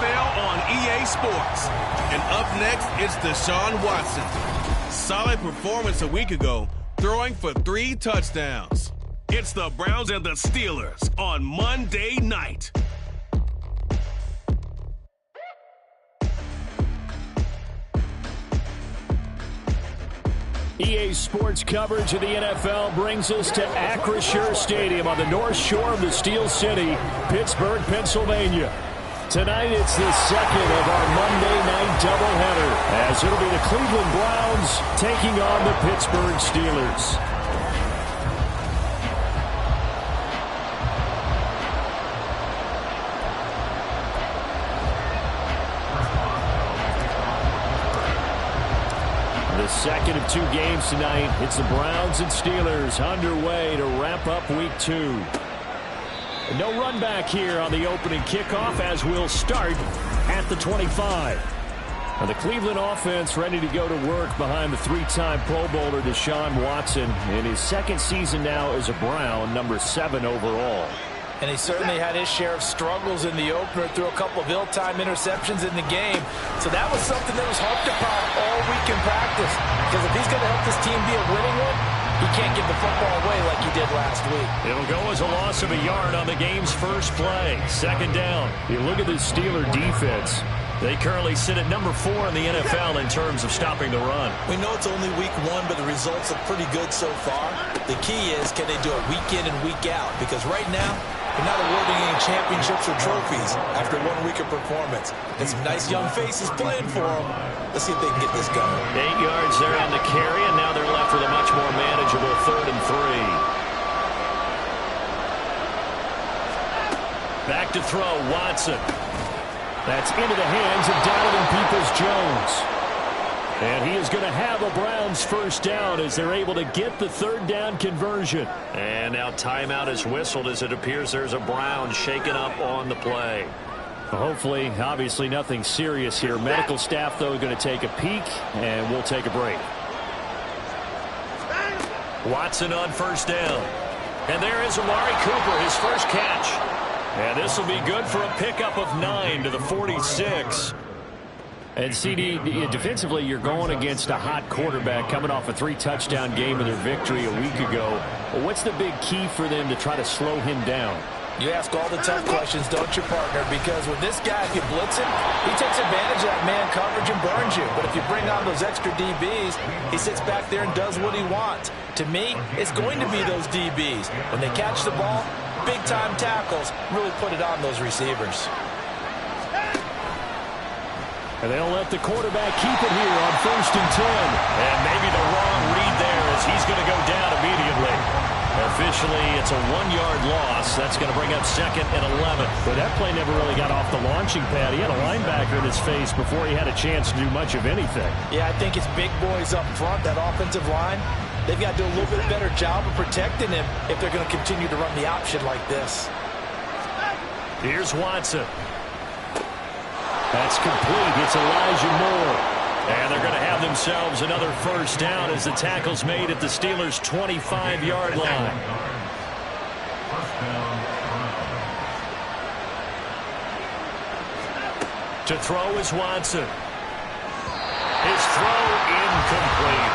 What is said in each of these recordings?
NFL on EA Sports. And up next, it's Deshaun Watson. Solid performance a week ago, throwing for 3 touchdowns. It's the Browns and the Steelers on Monday night. EA Sports coverage of the NFL brings us to Acrisure Stadium on the north shore of the Steel City, Pittsburgh, Pennsylvania. Tonight, it's the second of our Monday night doubleheader, as it'll be the Cleveland Browns taking on the Pittsburgh Steelers. The second of 2 games tonight. It's the Browns and Steelers underway to wrap up week 2. No run back here on the opening kickoff as we'll start at the 25. Now the Cleveland offense ready to go to work behind the 3-time Pro Bowler Deshaun Watson in his second season now as a Brown, number 7 overall. And he certainly had his share of struggles in the opener, threw a couple of ill-timed interceptions in the game. So that was something that was harped upon all week in practice. Because if he's going to help this team be a winning one, he can't give the football away like he did last week. It'll go as a loss of a yard on the game's first play. Second down. You look at the Steeler defense. They currently sit at number 4 in the NFL in terms of stopping the run. We know it's only week 1, but the results are pretty good so far. The key is, can they do it week in and week out? Because right now, they're not awarding any championships or trophies after 1 week of performance. And some nice young faces playing for them. Let's see if they can get this going. 8 yards there on the carry, and now they're left with a much more manageable 3rd and 3. Back to throw, Watson. That's into the hands of Donovan Peoples-Jones. And he is going to have a Browns first down as they're able to get the 3rd down conversion. And now timeout is whistled as it appears there's a Brown shaken up on the play. Hopefully, obviously nothing serious here. Medical staff, though, going to take a peek, and we'll take a break. Watson on first down. And there is Amari Cooper, his first catch. And this will be good for a pickup of 9 to the 46. And CD, defensively, you're going against a hot quarterback coming off a 3-touchdown game in their victory a week ago. Well, what's the big key for them to try to slow him down? You ask all the tough questions, don't you, partner? Because with this guy, if you blitz him, he takes advantage of that man coverage and burns you. But if you bring on those extra DBs, he sits back there and does what he wants. To me, it's going to be those DBs. When they catch the ball, big-time tackles really put it on those receivers. And they'll let the quarterback keep it here on 1st and 10. And maybe the wrong read there as he's going to go down immediately. Officially, it's a 1-yard loss. That's going to bring up 2nd and 11. But that play never really got off the launching pad. He had a linebacker in his face before he had a chance to do much of anything. Yeah, I think it's big boys up front, that offensive line. They've got to do a little bit better job of protecting him if they're going to continue to run the option like this. Here's Watson. That's complete. It's Elijah Moore. And they're going to have themselves another first down as the tackle's made at the Steelers' 25-yard line. To throw is Watson. His throw incomplete.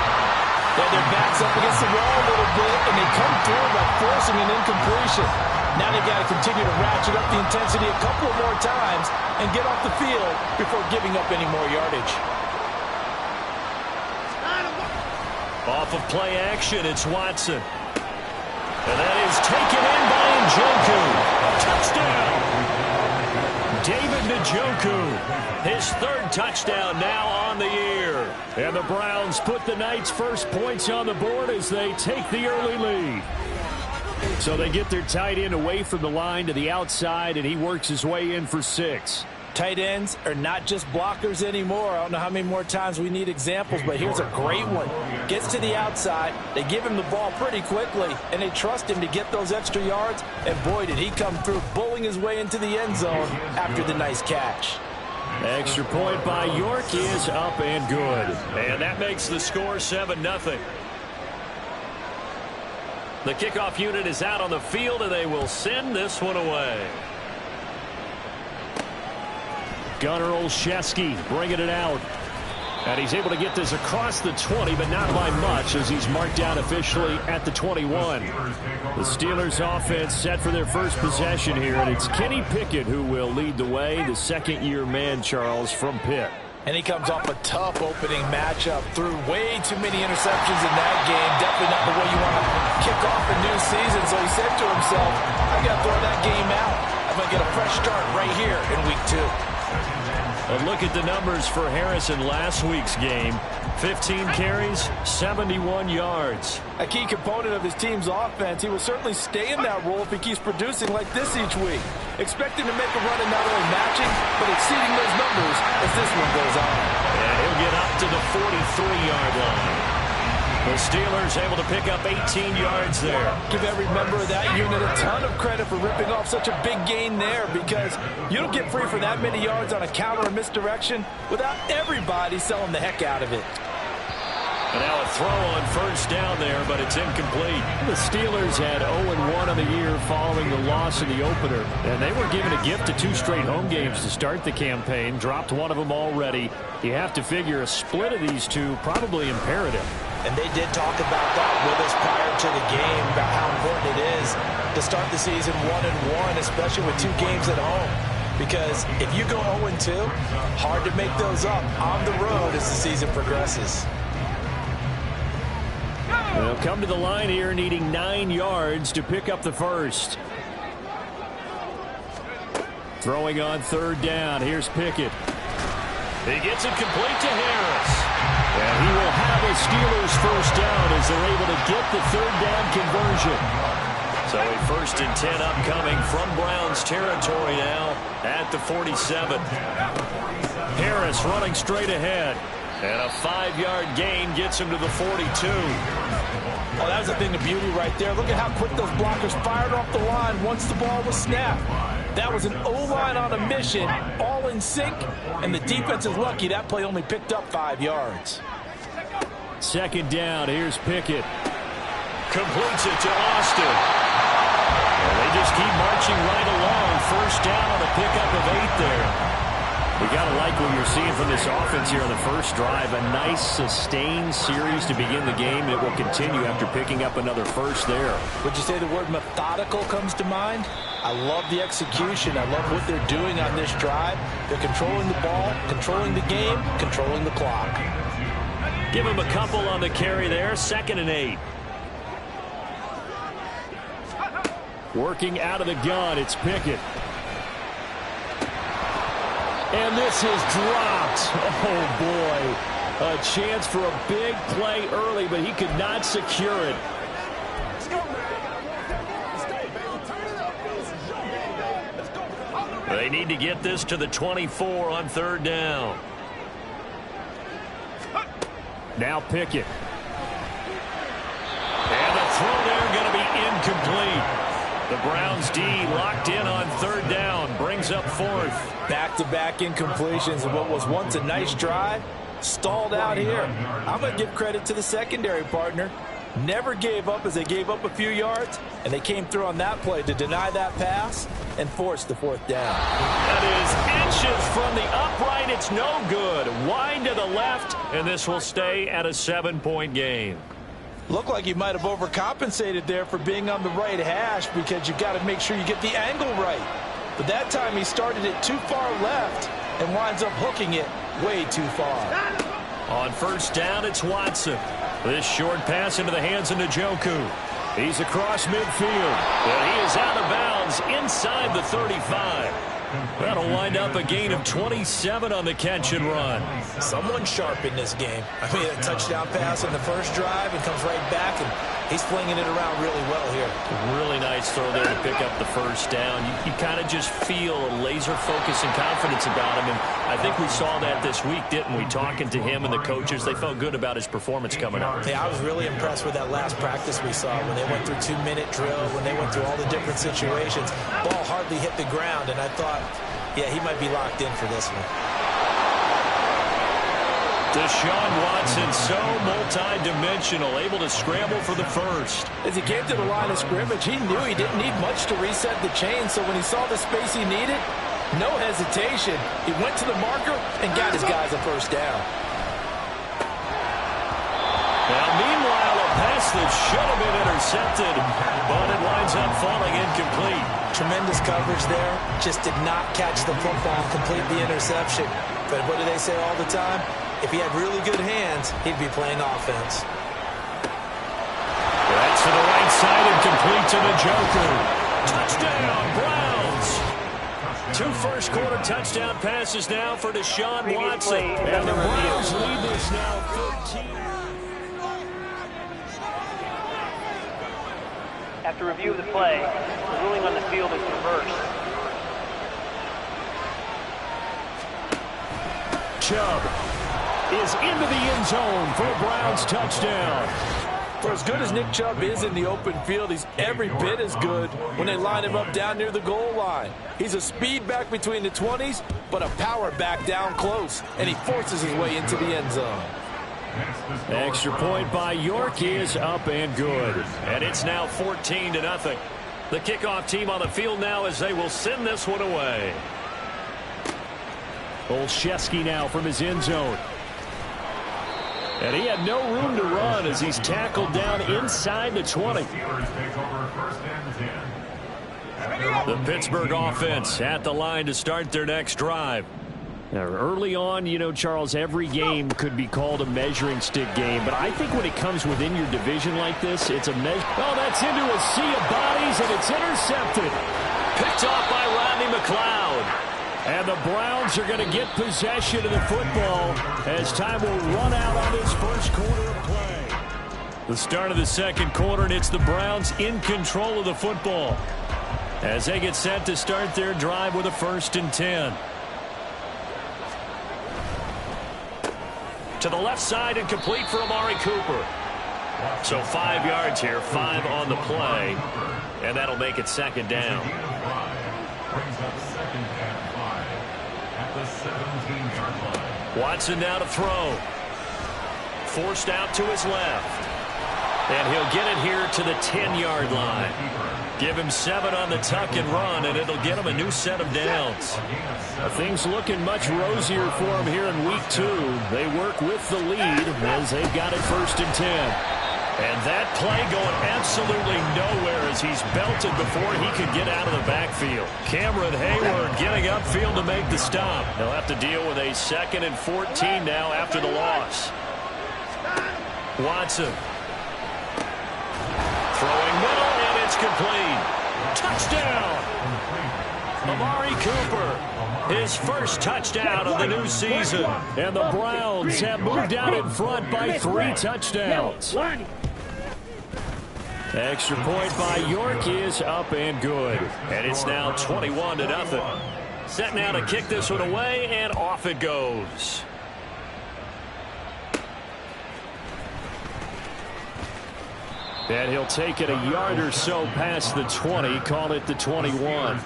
Yeah, their back's up against the wall a little bit, and they come through by forcing an incompletion. Now they've got to continue to ratchet up the intensity a couple of more times and get off the field before giving up any more yardage. Off of play action, it's Watson. And that is taken in by Njoku. Touchdown! David Njoku, his 3rd touchdown now on the year. And the Browns put the night's first points on the board as they take the early lead. So they get their tight end away from the line to the outside, and he works his way in for 6. Tight ends are not just blockers anymore. I don't know how many more times we need examples, but here's a great one. Gets to the outside, they give him the ball pretty quickly, and they trust him to get those extra yards, and boy, did he come through, bowling his way into the end zone after the nice catch. Extra point by York is up and good. And that makes the score 7-0. The kickoff unit is out on the field, and they will send this one away. Gunnar Olszewski bringing it out. And he's able to get this across the 20, but not by much as he's marked down officially at the 21. The Steelers offense set for their first possession here, and it's Kenny Pickett who will lead the way, the second-year man, Charles, from Pitt. And he comes off a tough opening matchup, threw way too many interceptions in that game. Definitely not the way you want to kick off a new season. So he said to himself, I got to throw that game out. I'm going to get a fresh start right here in week 2. And look at the numbers for Harris in last week's game. 15 carries, 71 yards. A key component of his team's offense. He will certainly stay in that role if he keeps producing like this each week. Expecting to make a run and not only matching, but exceeding those numbers as this one goes on. And he'll get up to the 43-yard line. The Steelers able to pick up 18 yards there. Give every member of that unit a ton of credit for ripping off such a big gain there, because you don't get free for that many yards on a counter or misdirection without everybody selling the heck out of it. And now a throw on first down there, but it's incomplete. The Steelers had 0-1 on the year following the loss in the opener, and they were given a gift of 2 straight home games to start the campaign. Dropped one of them already. You have to figure a split of these two probably imperative. And they did talk about that with us prior to the game, about how important it is to start the season 1-1, especially with 2 games at home. Because if you go 0-2, hard to make those up on the road as the season progresses. They'll come to the line here needing 9 yards to pick up the first. Throwing on third down. Here's Pickett. He gets it complete to Harris. And he will have a Steelers first down as they're able to get the third down conversion. So a 1st and 10 upcoming from Browns territory now at the 47. Harris running straight ahead. And a 5-yard gain gets him to the 42. Oh, that was the thing of beauty right there. Look at how quick those blockers fired off the line once the ball was snapped. That was an O-line on a mission, all in sync, and the defense is lucky that play only picked up 5 yards. Second down, here's Pickett. Completes it to Austin. And they just keep marching right along. First down on a pickup of 8 there. You got to like what you're seeing from this offense here on the first drive. A nice, sustained series to begin the game, and it will continue after picking up another first there. Would you say the word methodical comes to mind? I love the execution. I love what they're doing on this drive. They're controlling the ball, controlling the game, controlling the clock. Give him a couple on the carry there. 2nd and 8. Working out of the gun, it's Pickett. And this is dropped. Oh, boy. A chance for a big play early, but he could not secure it. They need to get this to the 24 on third down. Now Pickett. And the throw there going to be incomplete. The Browns D locked in on third down. Brings up 4th. Back-to-back incompletions of what was once a nice drive. Stalled out here. I'm going to give credit to the secondary partner. Never gave up as they gave up a few yards, and they came through on that play to deny that pass and force the 4th down. That is inches from the upright. It's no good. Wide to the left, and this will stay at a 7-point game. Looked like he might have overcompensated there for being on the right hash, because you got to make sure you get the angle right. But that time he started it too far left and winds up hooking it way too far. On first down, it's Watson. This short pass into the hands of Njoku. He's across midfield. And he is out of bounds inside the 35. That'll wind up a gain of 27 on the catch and run. Someone sharp in this game. I mean, a touchdown pass in the first drive and comes right back, and he's flinging it around really well here. Really nice throw there to pick up the first down. You kind of just feel a laser focus and confidence about him, and I think we saw that this week, didn't we? Talking to him and the coaches, they felt good about his performance coming up. Yeah, I was really impressed with that last practice we saw when they went through 2-minute drill, when they went through all the different situations. Ball hardly hit the ground, and I thought, yeah, he might be locked in for this one. Deshaun Watson, so multi-dimensional, able to scramble for the first. As he came to the line of scrimmage, he knew he didn't need much to reset the chain, so when he saw the space he needed, No hesitation. He went to the marker and got his guys a first down. Now, meanwhile, a pass that should have been intercepted, but it winds up falling incomplete. Tremendous coverage there. Just did not catch the football and complete the interception. But what do they say all the time? If he had really good hands, he'd be playing offense. That's to the right side and complete to the Joker. Touchdown, Browns. 2 first-quarter touchdown passes now for Deshaun Watson. And the Browns lead this now 13. After review of the play, the ruling on the field is reversed. Chubb is into the end zone for a Browns touchdown. For as good as Nick Chubb is in the open field, he's every bit as good when they line him up down near the goal line. He's a speed back between the 20s, but a power back down close, and he forces his way into the end zone. Extra point by York is up and good. And it's now 14-0. The kickoff team on the field now as they will send this one away. Olszewski now from his end zone. And he had no room to run as he's tackled down inside the 20. The Pittsburgh offense at the line to start their next drive. Now, early on, you know, Charles, every game could be called a measuring stick game. But I think when it comes within your division like this, it's a measure. Oh, that's into a sea of bodies, and it's intercepted. Picked off by Rodney McLeod. And the Browns are going to get possession of the football as time will run out on this first quarter of play. The start of the second quarter, and it's the Browns in control of the football as they get set to start their drive with a 1st and 10. To the left side and complete for Amari Cooper. So 5 yards here, 5 on the play, and that'll make it 2nd down. Watson now to throw. Forced out to his left. And he'll get it here to the 10-yard line. Give him 7 on the tuck and run, and it'll get him a new set of downs. Things looking much rosier for him here in week 2. They work with the lead as they've got it 1st and 10. And that play going absolutely nowhere as he's belted before he could get out of the backfield. Cameron Hayward getting upfield to make the stop. He'll have to deal with a 2nd and 14 now after the loss. Watson. Throwing middle, and it's complete. Touchdown! Amari Cooper, his first touchdown of the new season. And the Browns have moved out in front by 3 touchdowns. Extra point by York is up and good. And it's now 21-0. Set now to kick this one away, and off it goes. And he'll take it a yard or so past the 20, call it the 21.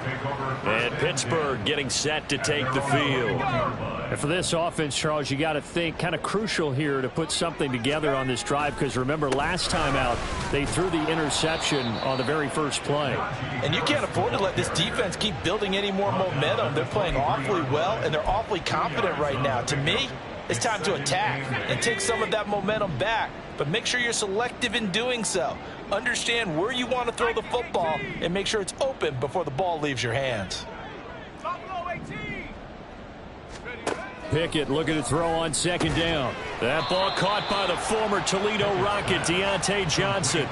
And Pittsburgh getting set to take the field. And for this offense, Charles, you got to think kind of crucial here to put something together on this drive, because remember last time out they threw the interception on the very first play. And you can't afford to let this defense keep building any more momentum. They're playing awfully well, and they're awfully confident right now. To me, it's time to attack and take some of that momentum back. But make sure you're selective in doing so. Understand where you want to throw the football and make sure it's open before the ball leaves your hands. Pickett looking to throw on 2nd down. That ball caught by the former Toledo Rocket, Deontay Johnson.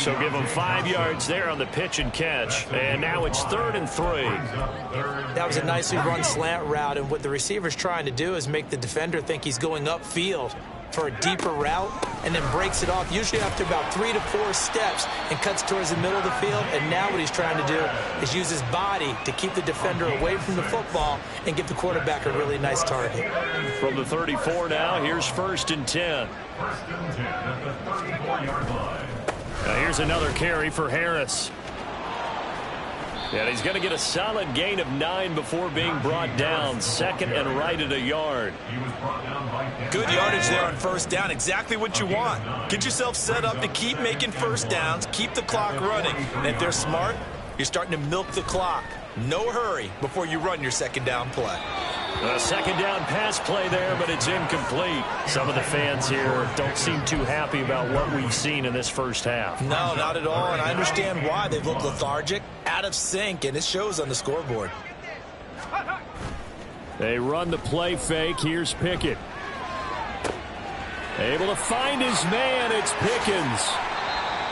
So give him 5 yards there on the pitch and catch. And now it's 3rd and 3. That was a nicely run slant route, and what the receiver's trying to do is make the defender think he's going upfield for a deeper route, and then breaks it off, usually after about 3 to 4 steps, and cuts towards the middle of the field. And now what he's trying to do is use his body to keep the defender away from the football and give the quarterback a really nice target. From the 34 now, here's 1st and 10. Now here's another carry for Harris. And he's going to get a solid gain of 9 before being brought down. 2nd and right at a yard. Good yardage there on 1st down. Exactly what you want. Get yourself set up to keep making 1st downs, keep the clock running. And if they're smart, you're starting to milk the clock. No hurry before you run your second down play. A second down pass play there, but it's incomplete. Some of the fans here don't seem too happy about what we've seen in this first half. No, not at all, and I understand why. They've looked lethargic, out of sync, and it shows on the scoreboard. They run the play fake. Here's Pickett. Able to find his man. It's Pickens.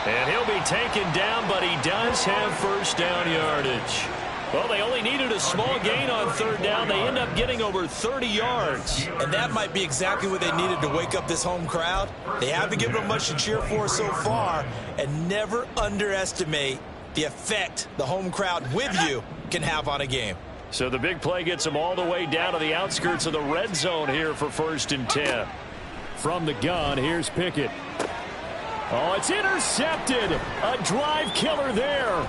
And he'll be taken down, but he does have first down yardage. Well, they only needed a small gain on third down. They end up getting over 30 yards. And that might be exactly what they needed to wake up this home crowd. They haven't given them much to cheer for so far. And never underestimate the effect the home crowd with you can have on a game. So the big play gets them all the way down to the outskirts of the red zone here for 1st and 10. From the gun, here's Pickett. Oh, it's intercepted. A drive killer there.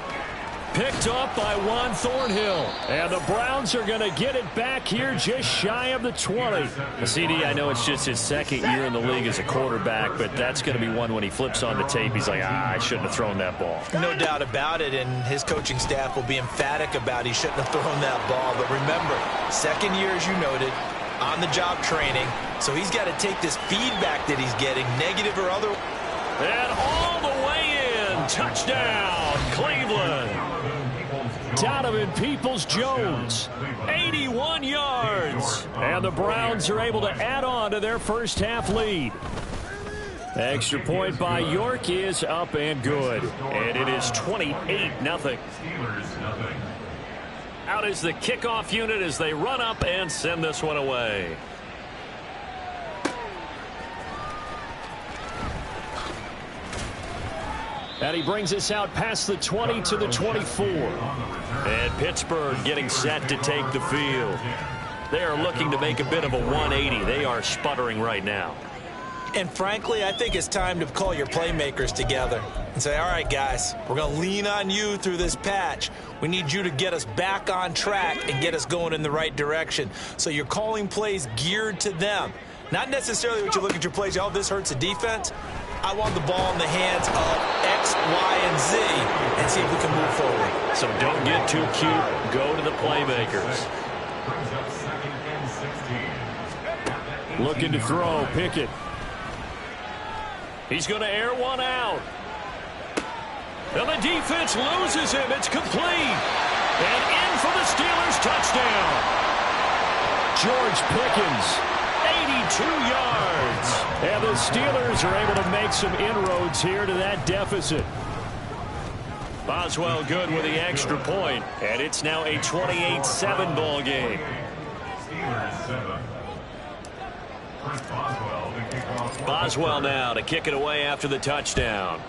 Picked up by Juan Thornhill. And the Browns are going to get it back here just shy of the 20. CD, I know it's just his second year in the league as a quarterback, but that's going to be one when he flips on the tape. He's like, I shouldn't have thrown that ball. No doubt about it, and his coaching staff will be emphatic about he shouldn't have thrown that ball. But remember, second year, as you noted, on-the-job training, so he's got to take this feedback that he's getting, negative or other. And all the way in. Touchdown, Cleveland. Donovan Peoples-Jones, 81 yards. And the Browns are able to add on to their first half lead. Extra point by York is up and good. And it is 28-0. Out is the kickoff unit as they run up and send this one away. And he brings us out past the 20 to the 24. And Pittsburgh getting set to take the field. They are looking to make a bit of a 180. They are sputtering right now. And frankly, I think it's time to call your playmakers together and say, all right, guys, we're going to lean on you through this patch. We need you to get us back on track and get us going in the right direction. So you're calling plays geared to them. Not necessarily what you look at your plays, oh, this hurts the defense. I want the ball in the hands of X, Y, and Z and see if we can move forward. So don't get too cute. Go to the playmakers. Looking to throw, Pickett. He's going to air one out. And the defense loses him. It's complete. And in for the Steelers touchdown. George Pickens, 82 yards. And the Steelers are able to make some inroads here to that deficit. Boswell good with the extra point. And it's now a 28-7 ball game. Boswell now to kick it away after the touchdown.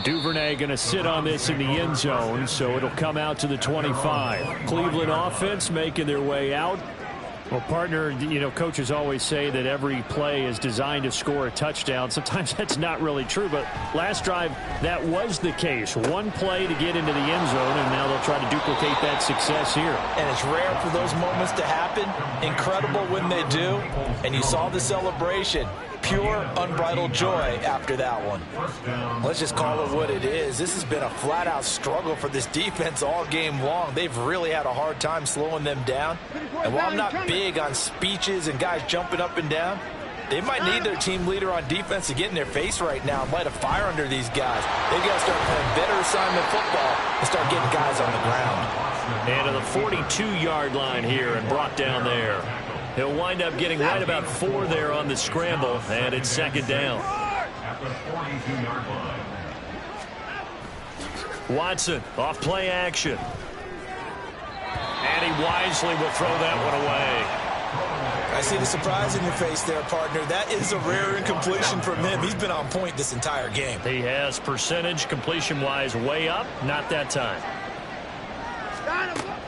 Duvernay going to sit on this in the end zone, so it'll come out to the 25. Cleveland offense making their way out. Well, partner, you know, coaches always say that every play is designed to score a touchdown. Sometimes that's not really true, but last drive, that was the case. One play to get into the end zone, and now they'll try to duplicate that success here. And it's rare for those moments to happen. Incredible when they do. And you saw the celebration. Pure, unbridled joy after that one. Let's just call it what it is. This has been a flat-out struggle for this defense all game long. They've really had a hard time slowing them down. And while I'm not big on speeches and guys jumping up and down, they might need their team leader on defense to get in their face right now and light a fire under these guys. They've got to start playing better assignment football and start getting guys on the ground. And to the 42-yard line here and brought down there. He'll wind up getting right about 4 there on the scramble, and it's second down. Watson off play action. And he wisely will throw that one away. I see the surprise in your face there, partner. That is a rare incompletion from him. He's been on point this entire game. He has percentage completion-wise way up. Not that time.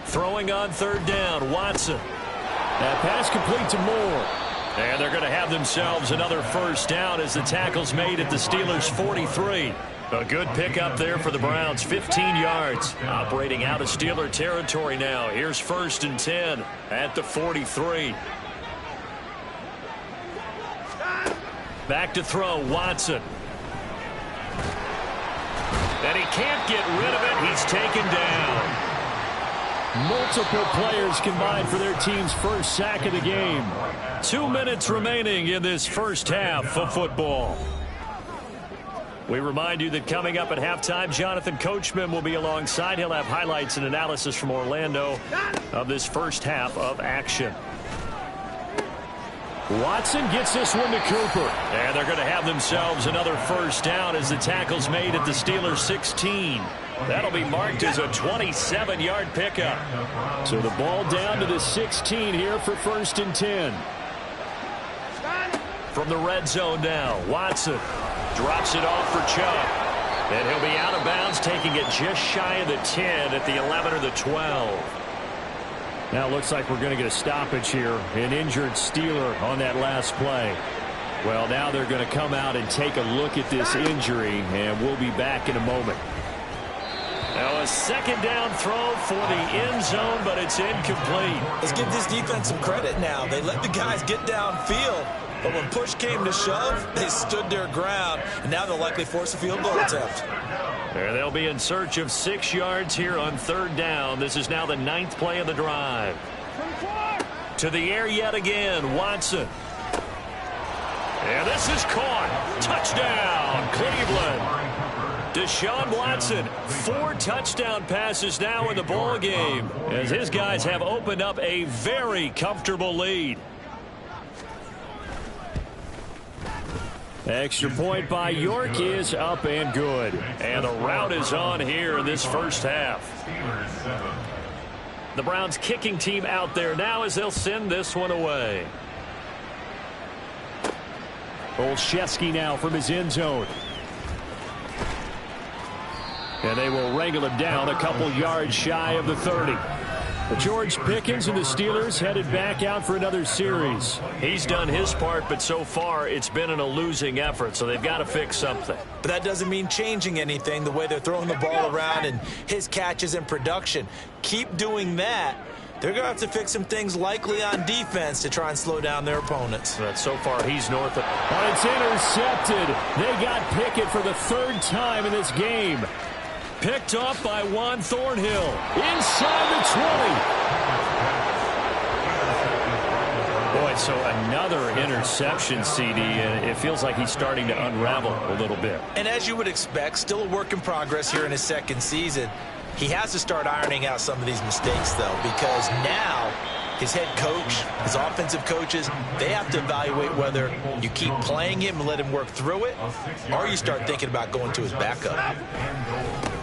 Throwing on third down, Watson. That pass complete to Moore. And they're going to have themselves another first down as the tackle's made at the Steelers' 43. A good pickup there for the Browns, 15 yards. Operating out of Steeler territory now. Here's 1st and 10 at the 43. Back to throw, Watson. And he can't get rid of it. He's taken down. Multiple players combined for their team's first sack of the game. 2 minutes remaining in this first half of football. We remind you that coming up at halftime, Jonathan Coachman will be alongside. He'll have highlights and analysis from Orlando of this first half of action. Watson gets this one to Cooper. And they're going to have themselves another first down as the tackle's made at the Steelers' 16. That'll be marked as a 27-yard pickup. So the ball down to the 16 here for 1st and 10. From the red zone now, Watson drops it off for Chubb. And he'll be out of bounds, taking it just shy of the 10 at the 11 or the 12. Now it looks like we're going to get a stoppage here. An injured Steeler on that last play. Well, now they're going to come out and take a look at this injury, and we'll be back in a moment. Now a second down throw for the end zone, but it's incomplete. Let's give this defense some credit now. They let the guys get downfield, but when push came to shove, they stood their ground, and now they'll likely force a field goal attempt. There they'll be in search of 6 yards here on 3rd down. This is now the 9th play of the drive. To the air yet again, Watson. And this is caught. Touchdown, Cleveland. Deshaun Watson, 4 touchdown passes now in the ball game as his guys have opened up a very comfortable lead. Extra point by York is up and good. And the route is on here in this first half. The Browns kicking team out there now as they'll send this one away. Olszewski now from his end zone. And they will wrangle him down a couple yards shy of the 30. George Pickens and the Steelers headed back out for another series. He's done his part, but so far it's been in a losing effort, so they've got to fix something. But that doesn't mean changing anything, the way they're throwing the ball around and his catches and production. Keep doing that. They're going to have to fix some things likely on defense to try and slow down their opponents. But so far he's north of... But it's intercepted. They got Pickett for the 3rd time in this game. Picked off by Juan Thornhill. Inside the 20. Boy, so another interception, CD, and it feels like he's starting to unravel a little bit. And as you would expect, still a work in progress here in his 2nd season. He has to start ironing out some of these mistakes, though, because now his head coach, his offensive coaches, they have to evaluate whether you keep playing him and let him work through it, or you start thinking about going to his backup.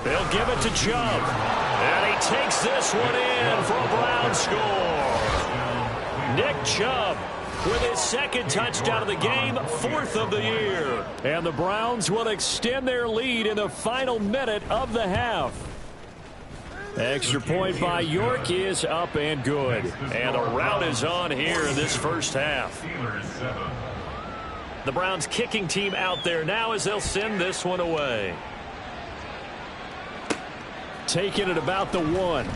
They'll give it to Chubb. And he takes this one in for a Brown score. Nick Chubb with his 2nd touchdown of the game, 4th of the year. And the Browns will extend their lead in the final minute of the half. Extra point by York is up and good. And the route is on here in this first half. The Browns kicking team out there now as they'll send this one away. Taking it about the 1.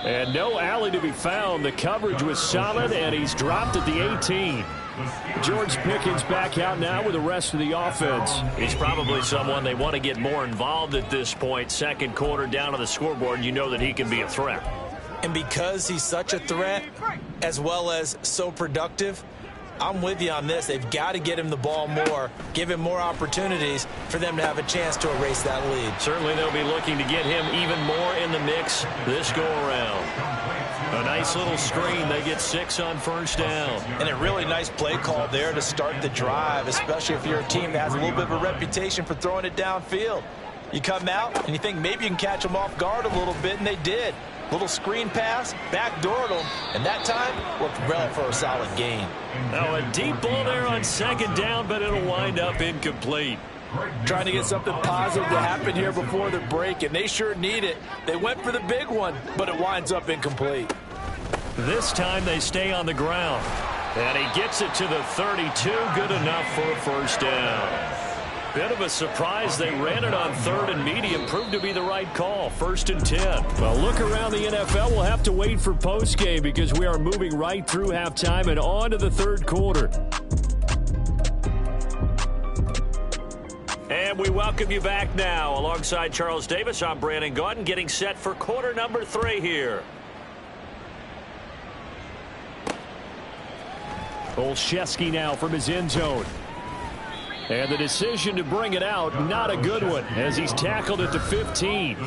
And no alley to be found. The coverage was solid, and he's dropped at the 18. George Pickens back out now with the rest of the offense. He's probably someone they want to get more involved at this point. 2nd quarter down on the scoreboard, you know that he can be a threat. And because he's such a threat, as well as so productive, I'm with you on this. They've got to get him the ball more, give him more opportunities for them to have a chance to erase that lead. Certainly they'll be looking to get him even more in the mix this go-around. A nice little screen. They get 6 on 1st down. And a really nice play call there to start the drive, especially if you're a team that has a little bit of a reputation for throwing it downfield. You come out and you think maybe you can catch them off guard a little bit, and they did. Little screen pass, backdoored them, and that time worked well for a solid gain. Now a deep ball there on 2nd down, but it'll wind up incomplete. Trying to get something positive to happen here before the break, and they sure need it. They went for the big one, but it winds up incomplete. This time they stay on the ground. And he gets it to the 32, good enough for a 1st down. Bit of a surprise. They ran it on 3rd and medium. Proved to be the right call. 1st and 10. Well, look around the NFL. We'll have to wait for postgame because we are moving right through halftime and on to the 3rd quarter. And we welcome you back now. Alongside Charles Davis, I'm Brandon Gaudin, getting set for quarter number 3 here. Olszewski now from his end zone. And the decision to bring it out, not a good one, as he's tackled at the 15.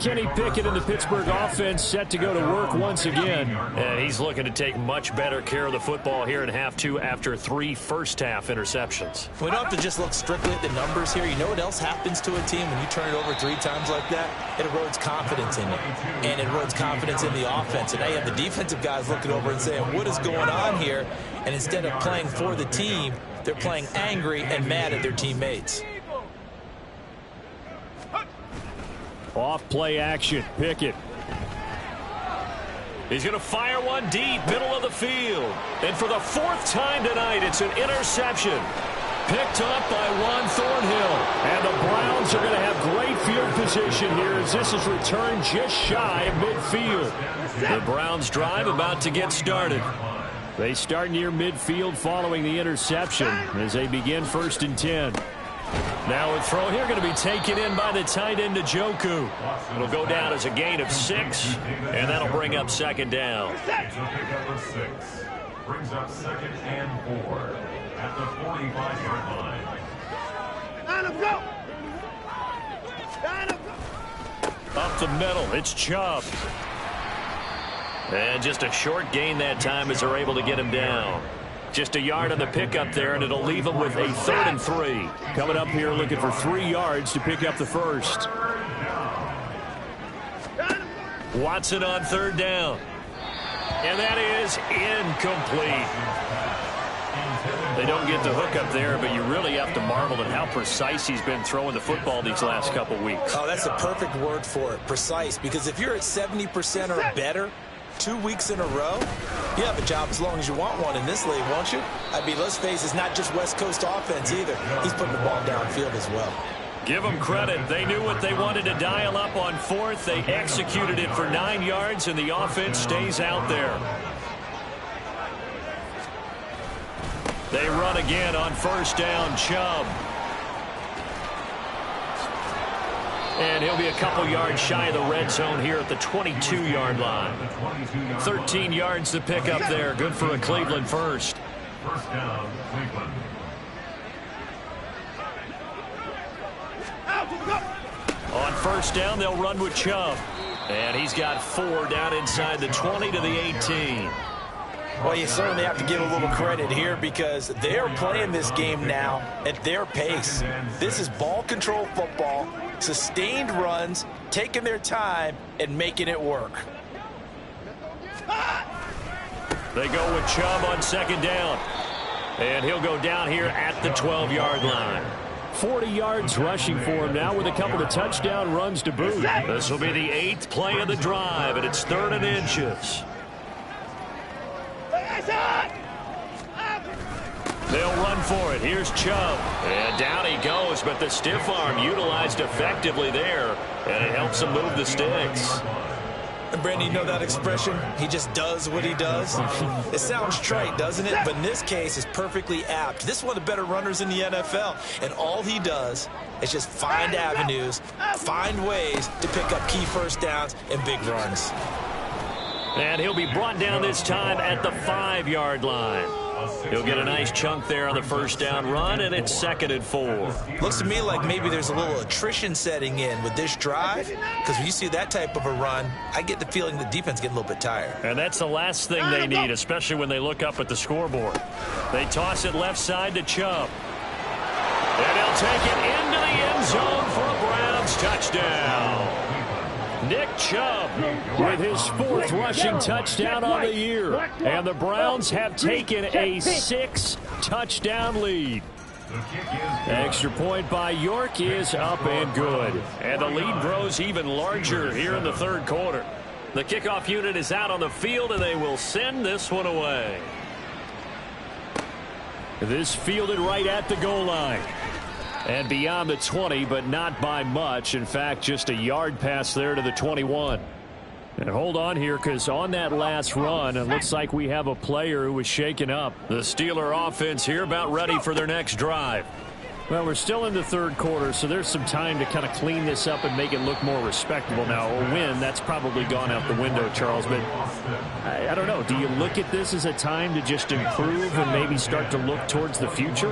Kenny Pickett in the Pittsburgh offense set to go to work once again. And he's looking to take much better care of the football here in half 2 after 3 first-half interceptions. We don't have to just look strictly at the numbers here. You know what else happens to a team when you turn it over 3 times like that? It erodes confidence in you, and it erodes confidence in the offense. And now you have the defensive guys looking over and saying, what is going on here? And instead of playing for the team, they're playing angry and mad at their teammates. Off play action, Pickett. He's going to fire one deep, middle of the field. And for the 4th time tonight, it's an interception. Picked up by Juan Thornhill. And the Browns are going to have great field position here as this is returned just shy of midfield. The Browns drive about to get started. They start near midfield following the interception as they begin 1st and 10. Now a throw here going to be taken in by the tight end Njoku. It'll go down as a gain of 6, and that'll bring up 2nd down. Number 6 brings up 2nd and 4 at the 45-yard line. Up the middle, it's Chubb. And just a short gain that time as they're able to get him down. Just a yard on the pickup there, and it'll leave him with a 3rd and 3. Coming up here looking for 3 yards to pick up the first. Watson on 3rd down. And that is incomplete. They don't get the hook up there, but you really have to marvel at how precise he's been throwing the football these last couple weeks. Oh, that's the perfect word for it, precise. Because if you're at 70% or better 2 weeks in a row, you have a job as long as you want one in this league, won't you? I mean, let's face it, it's not just West Coast offense either. He's putting the ball downfield as well. Give them credit. They knew what they wanted to dial up on 4th. They executed it for 9 yards, and the offense stays out there. They run again on 1st down, Chubb. And he'll be a couple yards shy of the red zone here at the 22-yard line. 13 yards to pick up there. Good for a Cleveland first. 1st down, Cleveland. On 1st down, they'll run with Chubb. And he's got 4 down inside the 20 to the 18. Well, you certainly have to give a little credit here because they're playing this game now at their pace. This is ball control football, sustained runs, taking their time, and making it work. They go with Chubb on 2nd down. And he'll go down here at the 12-yard line. 40 yards rushing for him now with a couple of touchdown runs to boot. This will be the 8th play of the drive, and it's 3rd and inches. They'll run for it. Here's Chubb. And down he goes, but the stiff arm utilized effectively there, and it helps him move the sticks. And Brandon, you know that expression? He just does what he does. It sounds trite, doesn't it? But in this case, it's perfectly apt. This is one of the better runners in the NFL, and all he does is just find avenues, find ways to pick up key 1st downs and big runs. And he'll be brought down this time at the 5-yard line. He'll get a nice chunk there on the 1st down run, and it's 2nd and 4. Looks to me like maybe there's a little attrition setting in with this drive, because when you see that type of a run, I get the feeling the defense getting a little bit tired. And that's the last thing they need, especially when they look up at the scoreboard. They toss it left side to Chubb. And he'll take it into the end zone for a Browns touchdown. Nick Chubb with his 4th rushing touchdown on the year. And the Browns have taken a 6-touchdown lead. Extra point by York is up and good. And the lead grows even larger here in the 3rd quarter. The kickoff unit is out on the field, and they will send this one away. This fielded right at the goal line. And beyond the 20, but not by much. In fact, just a yard pass there to the 21. And hold on here, because on that last run, it looks like we have a player who was shaken up. The Steeler offense here about ready for their next drive. Well, we're still in the third quarter, so there's some time to kind of clean this up and make it look more respectable. Now, a win, that's probably gone out the window, Charles, but I don't know. Do you look at this as a time to just improve and maybe start to look towards the future?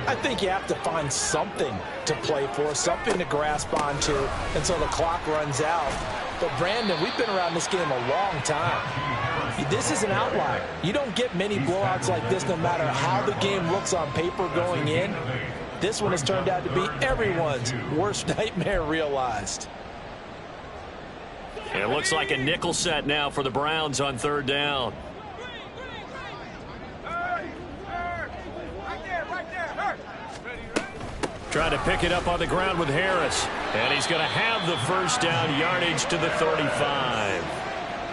I think you have to find something to play for, something to grasp onto until the clock runs out. But, Brandon, we've been around this game a long time. This is an outlier. You don't get many blowouts like this no matter how the game looks on paper going in. This one has turned out to be everyone's worst nightmare realized. It looks like a nickel set now for the Browns on third down. Trying to pick it up on the ground with Harris. And he's going to have the first down yardage to the 35.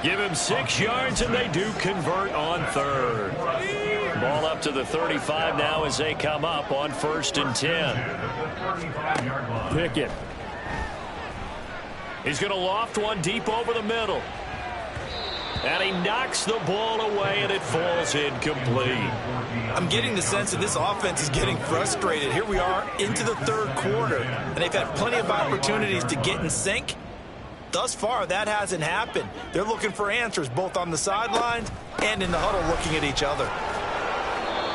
Give him 6 yards, and they do convert on third. Ball up to the 35 now as they come up on 1st and 10. Pickett. He's going to loft one deep over the middle. And he knocks the ball away, and it falls incomplete. I'm getting the sense that this offense is getting frustrated. Here we are into the third quarter, and they've had plenty of opportunities to get in sync. Thus far, that hasn't happened. They're looking for answers both on the sidelines and in the huddle looking at each other.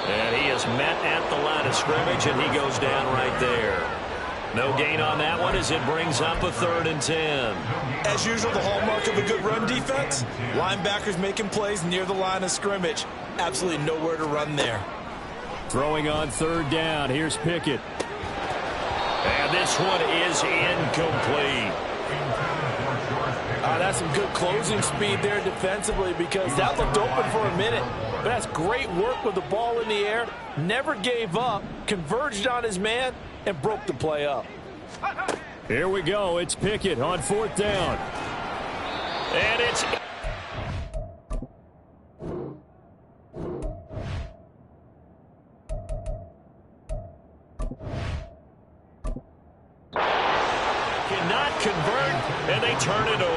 And he is met at the line of scrimmage, and he goes down right there. No gain on that one as it brings up a 3rd and 10. As usual, the hallmark of a good run defense, linebackers making plays near the line of scrimmage. Absolutely nowhere to run there. Throwing on 3rd down. Here's Pickett. And this one is incomplete. That's some good closing speed there defensively because that looked open for a minute. But that's great work with the ball in the air. Never gave up, converged on his man, and broke the play up. Here we go. It's Pickett on 4th down. And it's... cannot convert, and they turn it over.